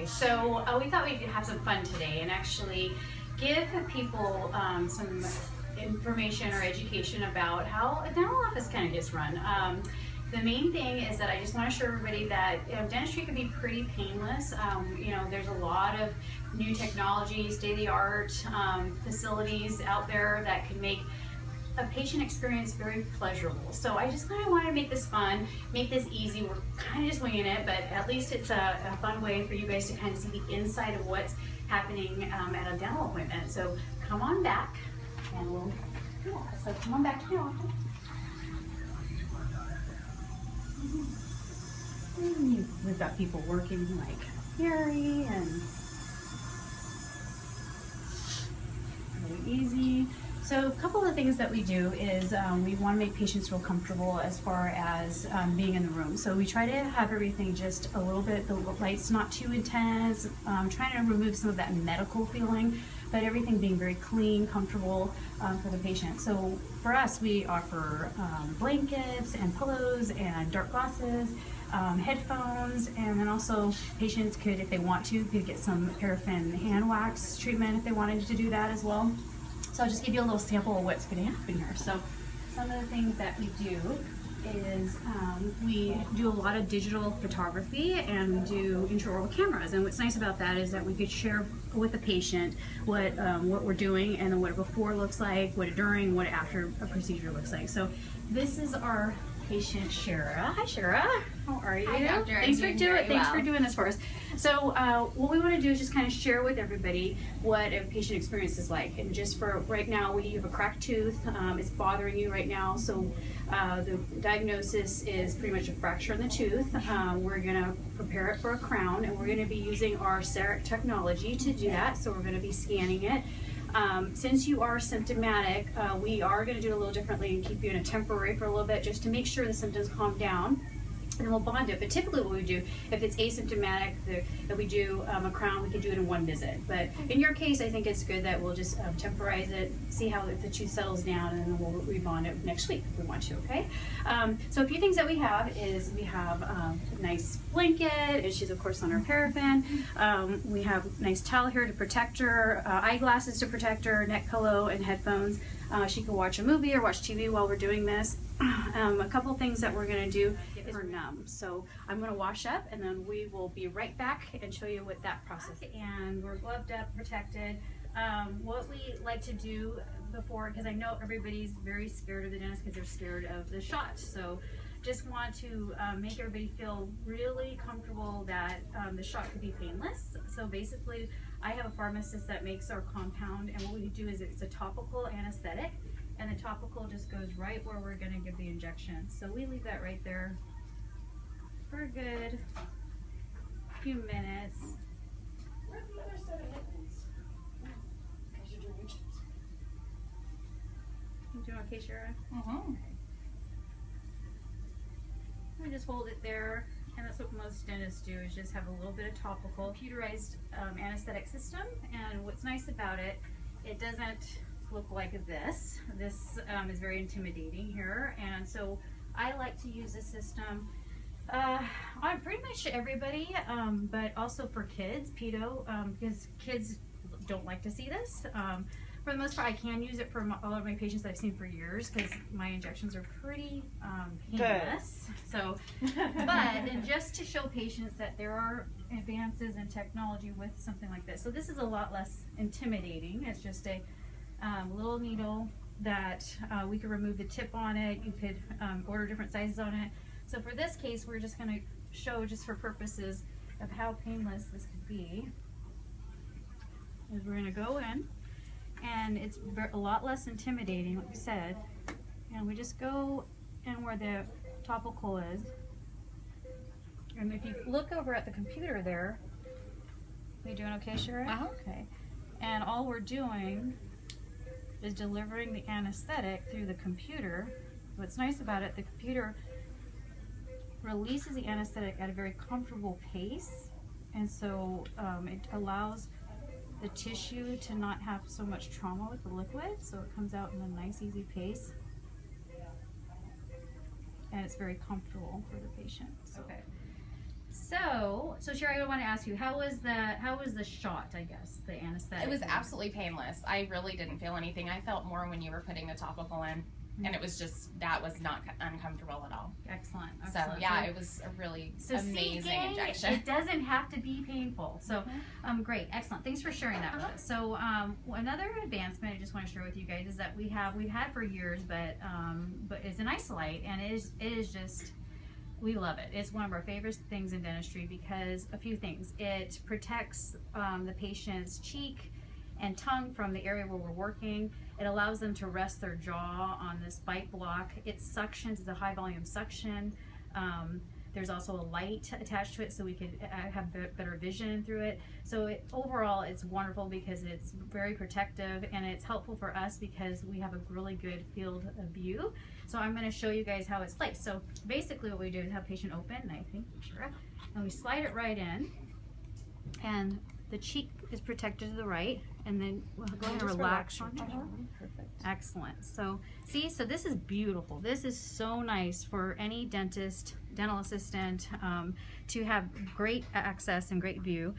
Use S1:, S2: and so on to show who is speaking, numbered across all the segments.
S1: So we thought we'd have some fun today and actually give people some information or education about how a dental office kind of gets run. The main thing is that I just want to show everybody that dentistry can be pretty painless. There's a lot of new technology, state-of-the-art facilities out there that can make a patient experience very pleasurable. So I just kind of want to make this fun, make this easy. We're kind of just winging it, but at least it's a fun way for you guys to kind of see the inside of what's happening at a dental appointment. So come on back and we'll do that. So come on back to the office. We've got people working like Mary and really easy. So a couple of things that we do is we want to make patients feel comfortable as far as being in the room. So we try to have everything just a little bit, the light's not too intense, trying to remove some of that medical feeling, but everything being very clean, comfortable for the patient. So for us, we offer blankets and pillows and dark glasses, headphones, and then also patients could, if they want to, could get some paraffin hand wax treatment if they wanted to do that as well. So I'll just give you a little sample of what's going to happen here. So some of the things that we do is we do a lot of digital photography and we do intraoral cameras. And what's nice about that is that we could share with the patient what we're doing and then what a before looks like, what a during, what after a procedure looks like. So this is our patient Shara. Hi Shara, how are you?
S2: Hi doctor.
S1: Thanks for doing this for us. So what we want to do is just kind of share with everybody what a patient experience is like. And just for right now, you have a cracked tooth. It's bothering you right now. So the diagnosis is pretty much a fracture in the tooth. We're going to prepare it for a crown, and we're going to be using our CEREC technology to do that. So we're going to be scanning it. Since you are symptomatic, we are going to do it a little differently and keep you in a temporary for a little bit just to make sure the symptoms calm down. And we'll bond it. But typically what we do, if it's asymptomatic, that we do a crown, we can do it in one visit. But in your case, I think it's good that we'll just temporize it, see how if the tooth settles down, and then we'll rebond it next week if we want to, okay? So a few things that we have is we have a nice blanket, and she's of course on her paraffin. We have nice towel here to protect her, eyeglasses to protect her, neck pillow, and headphones. She can watch a movie or watch TV while we're doing this. A couple things that we're going to do is her numb. So I'm going to wash up and then we will be right back and show you what that process is. And we're gloved up, protected. What we like to do before, because I know everybody's very scared of the dentist because they're scared of the shot. So just want to make everybody feel really comfortable that the shot could be painless. So basically I have a pharmacist that makes our compound, and what we do is it's a topical anesthetic, and the topical just goes right where we're going to give the injection. So we leave that right there for a good few minutes.
S3: Where's the other set of headphones? Because you're doing injections.
S1: You doing okay, Shara?
S2: Mm-hmm.
S1: We just hold it there, and that's what most dentists do, is just have a little bit of topical computerized anesthetic system. And what's nice about it, it doesn't look like this. This is very intimidating here, and so I like to use this system on pretty much everybody, but also for kids, pedo, because kids don't like to see this. For the most part, I can use it for all of my patients that I've seen for years because my injections are pretty painless. So, but and just to show patients that there are advances in technology with something like this. So this is a lot less intimidating. It's just a little needle that we could remove the tip on it. You could order different sizes on it. So for this case, we're just going to show, just for purposes of how painless this could be, is we're going to go in. And it's a lot less intimidating, like we said. And we just go in where the topical is. And if you look over at the computer there, are you doing okay, Shara?
S2: Uh-huh.
S1: Okay. And all we're doing is delivering the anesthetic through the computer. What's nice about it, the computer releases the anesthetic at a very comfortable pace. And so it allows the tissue to not have so much trauma with the liquid, so it comes out in a nice easy pace, and it's very comfortable for the patient. Okay, So Sherry, I want to ask you, how was the shot, I guess, the anesthetic?
S2: It was absolutely painless. I really didn't feel anything. I felt more when you were putting the topical in, and it was just, that was not uncomfortable at all.
S1: Excellent.
S2: So yeah, it was a really amazing injection.
S1: It doesn't have to be painful. So great, excellent. Thanks for sharing that with us. So another advancement I just want to share with you guys is that we've had for years, but it's an isolite, and it is just, we love it. It's one of our favorite things in dentistry because a few things. It protects the patient's cheek and tongue from the area where we're working. It allows them to rest their jaw on this bite block. It suctions, it's a high volume suction. There's also a light attached to it so we could have better vision through it. So overall it's wonderful because it's very protective, and it's helpful for us because we have a really good field of view. So I'm going to show you guys how it's placed. So basically what we do is have patient open, and I think, sure, and we slide it right in, and the cheek is protected to the right, and then we'll go ahead and relax on it.
S3: Perfect.
S1: Excellent. So see, so this is beautiful. This is so nice for any dentist, dental assistant to have great access and great view.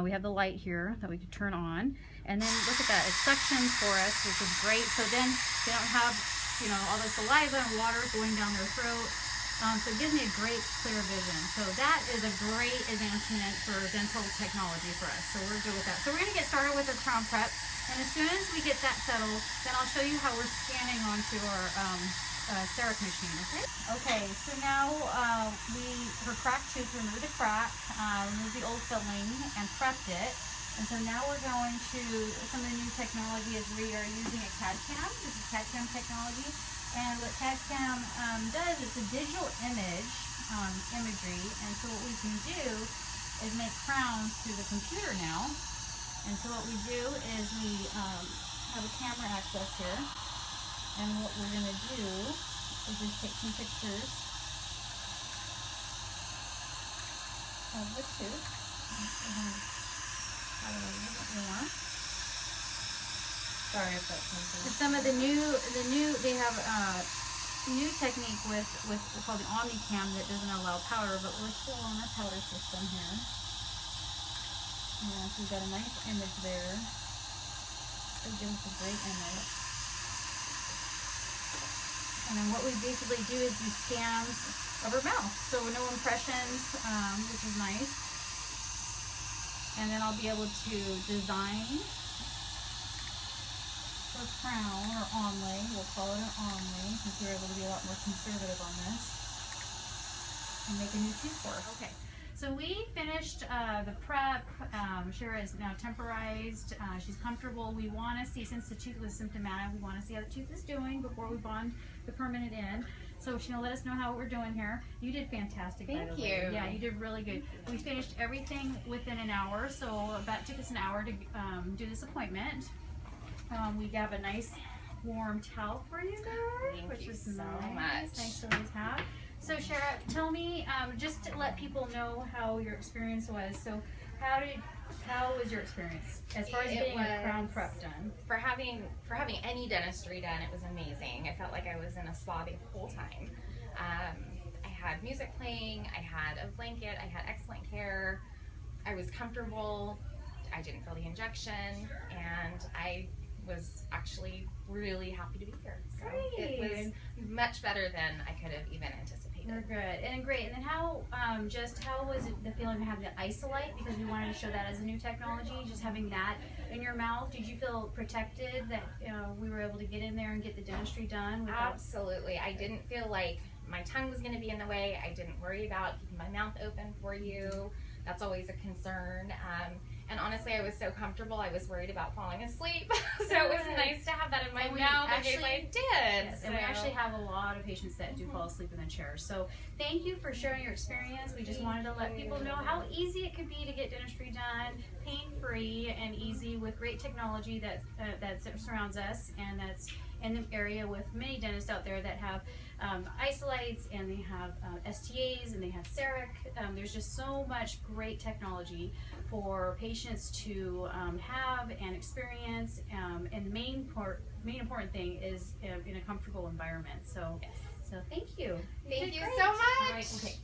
S1: We have the light here that we can turn on, and then look at that, it suctions for us, which is great. So then they don't have, you know, all the saliva and water going down their throat. So it gives me a great clear vision. So that is a great advancement for dental technology for us. So we're good with that. So we're going to get started with the crown prep. And as soon as we get that settled, then I'll show you how we're scanning onto our CEREC machine, okay? Okay, so now her cracked tooth, removed the crack, removed the old filling, and prepped it. And so now we're going to, some of the new technology is we are using a CAD-CAM. This is CAD-CAM technology. And what CAD-CAM does is a digital imagery, and so what we can do is make crowns through the computer now. And so what we do is we have a camera access here, and what we're going to do is just take some pictures of the tooth.
S2: Sorry if that's something.
S1: Some of the new they have new technique with what's called the OmniCam that doesn't allow powder, but we're still on our powder system here. Yeah, so we've got a nice image there. It gives us a great image. And then what we basically do is we scans of her mouth, so no impressions, which is nice. And then I'll be able to design a crown, or onlay, we'll call it an onlay, since we're able to be a lot more conservative on this, and make a new tooth for her. Okay, so we finished the prep. Shira is now temporized. She's comfortable. We want to see, since the tooth was symptomatic, we want to see how the tooth is doing before we bond the permanent in. So she'll let us know how we're doing here. You did fantastic.
S2: Thank you.
S1: Yeah, you did really good. We finished everything within an hour, so it took us an hour to do this appointment. We have a nice warm towel for you there, which is
S2: so
S1: nice.
S2: much.
S1: Nice to always have. So Shara, tell me, just to let people know how your experience was. So how was your experience as far as getting a crown prep done?
S2: For having any dentistry done, it was amazing. I felt like I was in a spa the whole time. I had music playing, I had a blanket, I had excellent care, I was comfortable, I didn't feel the injection, and I was actually really happy to be here. So it was much better than I could have even anticipated.
S1: You're good and great. And then how was it the feeling to have the isolite, because we wanted to show that as a new technology, just having that in your mouth? Did you feel protected that we were able to get in there and get the dentistry done?
S2: Absolutely. I didn't feel like my tongue was going to be in the way. I didn't worry about keeping my mouth open for you. That's always a concern. And honestly, I was so comfortable, I was worried about falling asleep. So it was nice to have that in my mouth in case I did.
S1: Yes, and we actually have a lot of patients that do fall asleep in the chair. So thank you for sharing your experience. We just wanted to let people know how easy it could be to get dentistry done, pain-free and easy, with great technology that surrounds us, and that's in the area with many dentists out there that have isolites, and they have STAs, and they have CEREC. There's just so much great technology for patients to have and experience, and the main important thing is in a comfortable environment. So,
S2: yes.
S1: So thank you.
S2: Thank you
S1: great.
S2: so much.
S1: All right, okay.